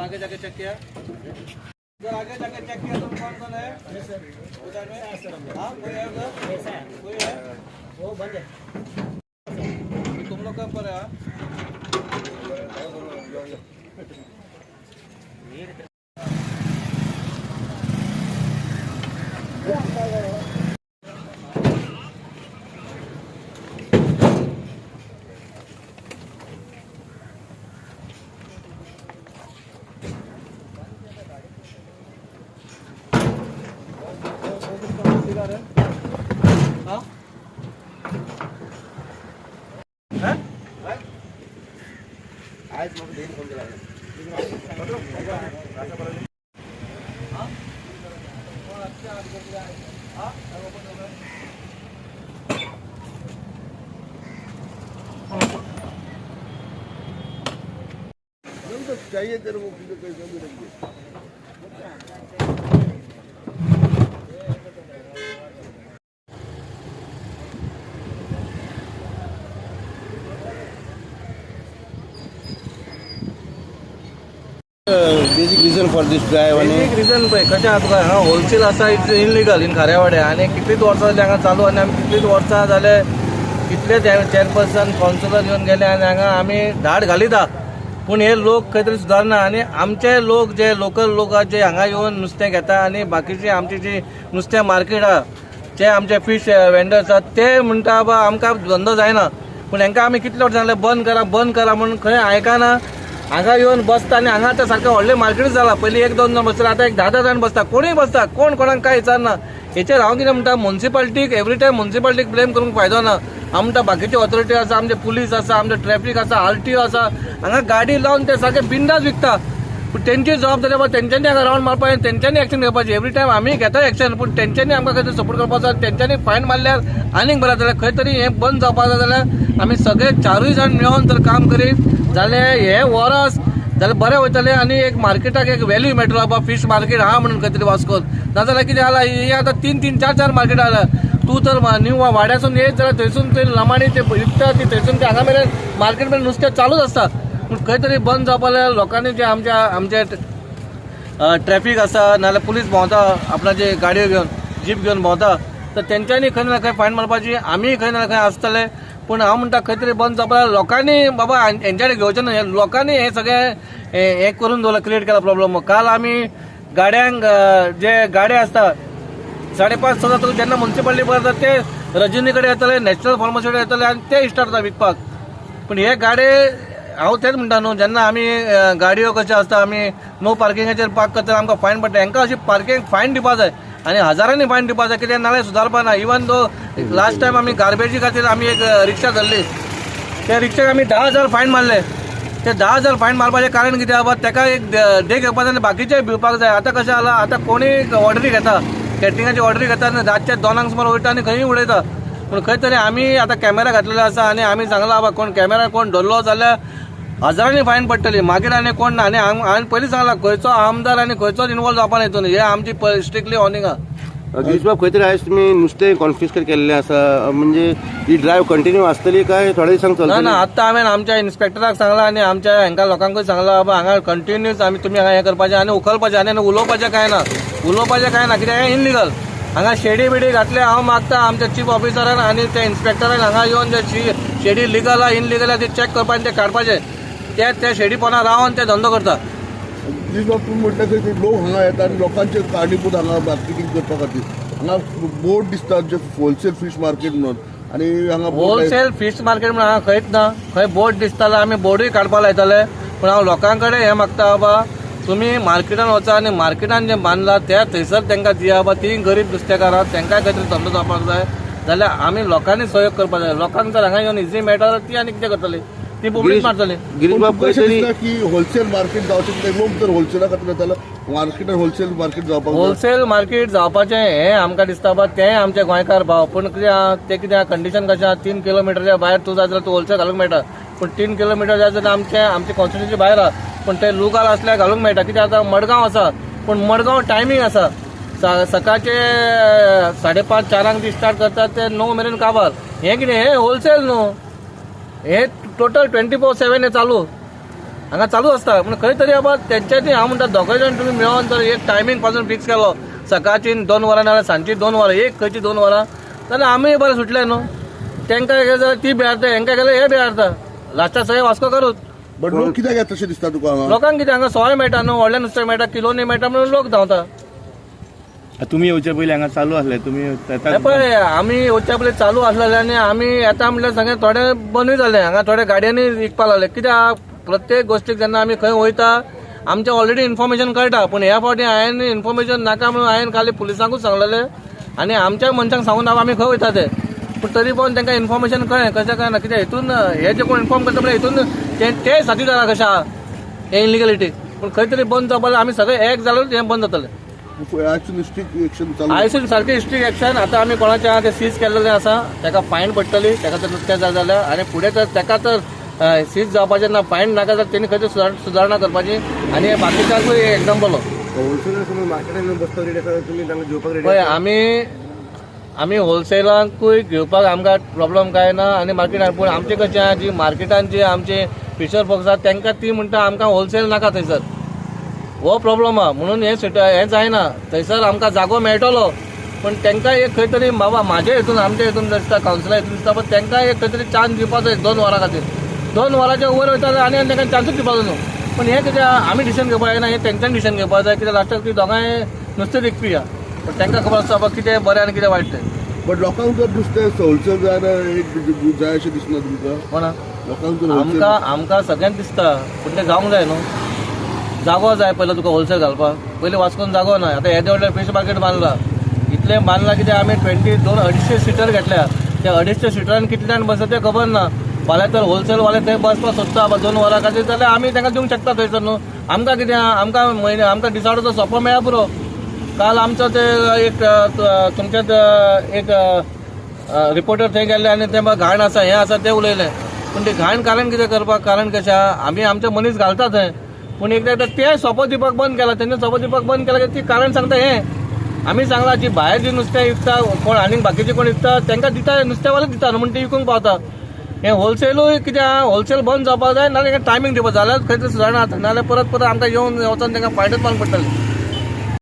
आगे जाके check KIA, उधर आगे जाके चेक किया तुम कौन कौन है? उधर में हाँ कोई है उधर? कोई है? वो बंद है। तुम लोग कहाँ पर है? आज मग देईन फोन केला चाहिए तेरे को कैसे भी रखिए basic reason for this drive आणि बेसिक रिजन पळय कशें आसा तुका हांगा होलसेल आसा इट्स इनलिगल इन खाऱ्यावाड्या आनी कितलींच वर्सां जालीं हांगा चालू आनी आमी कितलींच वर्सां जाले कितलेच चेअरपर्सन कावन्सिलर येवन गेले आनी हांगा आमी धाड घालिता पूण हे लोक खंय तरी सुदारना आनी आमचे लोक जे लोकल लोक जे हांगा येवन नुस्तें घेता आनी बाकीची आमची जी नुस्तें मार्केट आहा जे आमचे फीश वेंडर्स आहात ते म्हणटा बा आमकां धंदो जायना पूण हांकां आमी कितले वर्सां जाले बंद करा म्हणून खंय आयकना हांगा येवन बसता आनी हांगा आतां सारकें व्हडलें मार्केट जाला पयलीं 1-2 जण बसता आतां 10-10 जाण बसता कोणूय बसता कोण कोणाक कांय विचारना हेचेर हांव कितें म्हणटा म्युन्सिपालिटीक एवरी टायम म्युन्सिपालिटीक ब्लेम करूंक फायदो ना हांव म्हणटा बाकीचे ऑथॉरिटी आसा आमचे पुलीस आसा आमचे ट्रॅफिक आसा RTO आसा हांगा गाडी लावन ते सारके बिंदास विकता पूण तेंची जबाबदारी बाबा तेंच्यांनी हांगा रावंड मारपाचें तेंच्यांनी एक्शन घेवपाची एवरी टायम आमी घेता एक्शन पूण तेंच्यांनी आमकां खंय तरी सपोर्ट करपाचो तेंच्यांनी फायन मारल्यार आनीक बरें जाल्यार खंय तरी हें बंद जावपाक जाय जाल्यार आमी सगळे 4 जाण मेळोन जर काम करीत जाल्यार हे वरस जाल्यार बरें वयतलें आनी एक मार्केटाक एक व्हॅल्यू मेळटलो बाबा फीश मार्केट आहा म्हणून खंय तरी वास्कोन नाजाल्यार कितें जाला ही आतां 3-3, 4-4 मार्केट जाला तूं तर न्यू वाड्यासून येत जाल्यार थंयसून ते लमाणी ते विकता ती थंयसून ते हांगा मेरेन मार्केट मेरेन नुस्तें चालूच आसता पूण खंय तरी बंद जावपा जाल्यार लोकांनी जे आमचे ट्रॅफिक आसा नाल्यार पुलीस भोंवता आपणाचे गाडयो घेवन जीप घेवन भोंवता तर तेंच्यांनी खंय ना खंय फायन मारपाची आमी खंय ना खंय आसतले पूण हांव म्हणटा खंय तरी बंद जावपा जाल्यार लोकांनी बाबा हेंच्यानी घेवचें ना लोकांनी हें सगळें हें करून दवरला क्रिएट केला प्रॉब्लम काल आमी गाड्यांक जे गाड्या आसता 5.5 जाता जेन्ना म्युन्सिपालिटी पळयता ते रजनी कडेन येतले नॅशनल फार्मासी कडेन येतले आनी ते स्टार्ट जाता विकपाक पूण हे गाडे हांव तेच म्हणटा न्हू जेन्ना आमी गाडयो कशें आसता आमी नो पार्किंगाचेर पार्क करता आमकां फायन पडटा हांकां अशी पार्किंग फायन दिवपा जाय आनी हजारांनी फायन दिवपा जाय कित्याक नाल्यार सुदारपा ना इवन दो लास्ट टायम आमी गार्बेजी खातीर आमी एक रिक्षा धरली त्या रिक्षाक आमी 10,000 फायन मारले ते 10,000 फायन मारपाचें कारण कितें आहा तेका एक डे घेवपा जाय आनी बाकीचे भिवपाक जाय आतां कशें जाला आतां कोणीय ऑर्डरी घेता कॅटरिंगाची ऑर्डरी घेता आनी रातचे 2 सुमार वयता आनी खंयी उडयता पूण खंय तरी आमी आतां कॅमेरा घातलेलो आसा आनी आमी सांगला बाबा कोण कॅमेरा कोण धरलो जाल्यार हजारांनी फायन पडटली मागीर आनी कोण ना आनी हांवें पयलीं सांगला खंयचो आमदार आनी खंयचोच इनवॉल्व जावपा न्हय हे आमची स्ट्रिक्टली वॉर्निंग आहा गिरीश बाब खंय तरी आयज तुमी नुस्तें कॉन्फिस्केट केल्लें आसा म्हणजे ही ड्रायव्ह कंटिन्यू आसतली काय थोडे दिसांक चलतली ना आतां हांवें आमच्या इन्स्पेक्टराक सांगला आनी आमच्या हांकां लोकांकूय सांगला बाबा हांगा कंटिन्यूस आमी तुमी हांगा हें करपाचें आनी उखलपाचें आनी उलोवपाचें कांय ना कित्याक हें इनलिगल हांगा शेडी बिडी घातले हांव मागता आमच्या चीफ ऑफिसरान आनी त्या इन्स्पेक्टरान हांगा येवन जे शेडी लिगल आहा इनलिगल आहा ते चॅक करपाचें ते काडपाचें त्या शेडी पोंदा रावन ते धंदो करता गिरीश बाब तुम्ही म्हटलं की लोक हांगा येतात आणि लोकांचे कारणीभूत हांगा मार्केटिंग करपा खातीर हांगा बोर्ड दिसतात जे होलसेल फीश मार्केट म्हणून आणि हांगा होलसेल फीश मार्केट म्हणून हांगा खंयच ना खंय बोर्ड दिसतालो आमी बोर्डूय काडपा लायताले पूण हांव लोकां कडेन हें मागता बाबा तुमी मार्केटान वचा आनी मार्केटान जें बांदलां त्या थंयसर तांकां दिया बाबा ती गरीब नुस्तेकार तांकांय खंय तरी धंदो जावपाक जाय जाल्यार आमी लोकांनी सहयोग करपाक जाय लोकांक जर हांगा येवन इजी मेळटा जाल्यार ती आनी कितें करतली ती बोबडीच मारतली. गिरीश पण बाब तुका अशें खंय दिसता की होलसेल मार्केट जावचें कितें लोक जर होलसेला खातीर येतालो मार्केटान होलसेल मार्केट जावपाक जाय. होलसेल मार्केट जावपाचें हें आमकां दिसता बा तें आमचे गोंयकार भाव. पूण कितें ते कितें कंडिशन कशें आहा 3 किलोमिटरच्या भायर तूं जाय जाल्यार तूं होलसेल घालूंक मेळटा. पूण 3 किलोमिटर जाय जाल्यार आमचे कॉन्स्टिट्युन्सी भायर आहा. पूण ते लुगाल असल्यार घालूंक मेळटा. कित्याक आतां मडगांव आसा पूण मडगांव टायमींग आसा. सकाळचे 5:30 4 ती स्टार्ट करतात ते 9 मेरेन काबार. हें कितें हें होलसेल न्हू. हे टोटल 24/7 हे चालू हांगा चालू आसता. पूण खंय तरी बाबा तेंच्यांनी हांव म्हणटा दोगांय जाण तुमी मेळोन जर एक टायमींग पासून फिक्स केलो सकाळची 2 वरां नाल्यार सांजची 2 वरां एक खंयची 2 वरां जाल्यार आमी बरें सुटले न्हू. तेंकां गेल्यार ती बेहारता हेंकां गेल्यार हे बेहारता लास्टाक सगळे वास्को करूच. बट लोक कित्याक येता तशें दिसता तुका हांगा? लोकांक कितें हांगा सोय मेळटा न्हू व्हडलें नुस्तें मेळटा किलोनी मेळटा म्हणून लोक धांवता. तुम्ही येवचे पयलीं हांगा चालू आसले तुम्ही येता हे पळय आमी येवच्या पयलीं चालू आसलेले आनी आमी येता म्हणल्यार सगळें थोडे बंदूय जालें. हांगा थोडे गाडयांनी विकपाक लागले. कित्याक प्रत्येक गोश्टीक जेन्ना आमी खंय वयता आमचें ऑलरेडी इन्फॉर्मेशन कळटा. पूण ह्या फावटी हांवें इन्फॉर्मेशन नाका म्हणून हांवें खाली पुलिसांकूच सांगलेलें आनी आमच्या मनशांक सांगून हांव आमी खंय वयता ते. पूण तरी पण तांकां इन्फॉर्मेशन कळ्ळें कशें कळना. कित्याक हितून हे जे कोण इन्फॉर्म करता पळय हितून ते साथीदारा कशें आहा हे इलिगलिटी. पूण खंय तरी बंद जावपाक आमी सगळे एक जाल्यारूच हें बंद जातलें. आयसून स्ट्रिक्ट एक्शन चालू आयसून सारकी स्ट्रिक्ट एक्शन. आतां आमी कोणाचें आहा तें सीज केल्लेलें आसा ताका फायन पडटली ताका तर नुस्तें जाय जाल्यार. आनी फुडें तर ताका तर सीज जावपाचें ना फायन नाका जाल्यार तेणी खंय तरी सुदारणा करपाची आनी बाकीच्यांकूय एक्झाम्पल होलसेलर समज मार्केटान बसता रेडी आसा तुमी तांकां घेवपाक रेडी पळय आमी होलसेलांकूय घेवपाक आमकां प्रॉब्लम काय ना आनी मार्केटान. पूण आमचें कशें आहा जी मार्केटान जी आमचे फिशर फोक्स आहा तांकां ती म्हणटा आमकां होलसेल नाका थंयसर. हो प्रॉब्लम आहा म्हणून हें जायना. थंयसर आमकां जागो मेळटलो पूण तांकां एक खंय तरी बाबा म्हाजे हितून आमच्या हितून दिसता कावन्सिला हितून दिसता पण तांकां एक खंय तरी चान्स दिवपाक जाय 2 वरां खातीर. 2 वरांच्या वयर वयता जाल्यार आनी तांकां चान्सूच दिवपाक न्हू. पूण हें कितें आमी डिसिजन घेवपाक जायना हें तेंच्यान डिसिजन घेवपाक जाय. कित्याक लास्टाक ती दोगांय नुस्तें विकपी आहा. पण तांकां खबर आसता बाबा कितें बरें आनी कितें वायट तें. बट लोकांक जर नुस्तें होलसेल जाय जाल्यार एक जाय अशें दिसना तुमकां? कोणा लोकांक जर wholesale- आमकां सगळ्यांक दिसता पूण तें जावंक जाय न्हू. जागो जाय पयलो तुका होलसेल घालपाक. पयलीं वास्कोन जागो ना. आतां येदे व्हडलें फीश मार्केट बांदलां इतलें बांदलां कित्याक आमी 250 सिटर घेतल्या. त्या 250 सिटरान कितल्यान बसता तें खबर ना. फाल्यां तर होलसेल वाले थंय बसपाक सोदता 2 वरां खातीर जाल्यार आमी तांकां दिवंक शकता थंयसर न्हू. आमकां कितें आमकां दिसावडो सोंपो मेळ्ळा पुरो. काल आमचो ते एक तुमचेच एक रिपोर्टर थंय गेल्ले आनी ते घाण आसा हें आसा तें उलयलें. पूण ती घाण कारण कितें करपाक कारण कशें आहा आमी आमचे मनीस घालता थंय. पूण एकदां ते सोंपो दिवपाक बंद केला. तेन्ना सोंपो दिवपाक बंद केला की ती कारण सांगता हें आमी सांगला जी भायर जी नुस्तें विकता कोण आनी बाकीचे कोण विकता तांकां दिता नुस्तेंवाले दिता न्हू. म्हणून ती विकूंक पावता. हें होलसेलूय कितें आहा होलसेल बंद जावपाक जाय नाल्यार टायमींग दिवपाक जाल्यार खंय तरी सुदारणा जाता. नाल्यार परत आमकां येवन वचोन तांकां फायनच मारूंक पडटलें.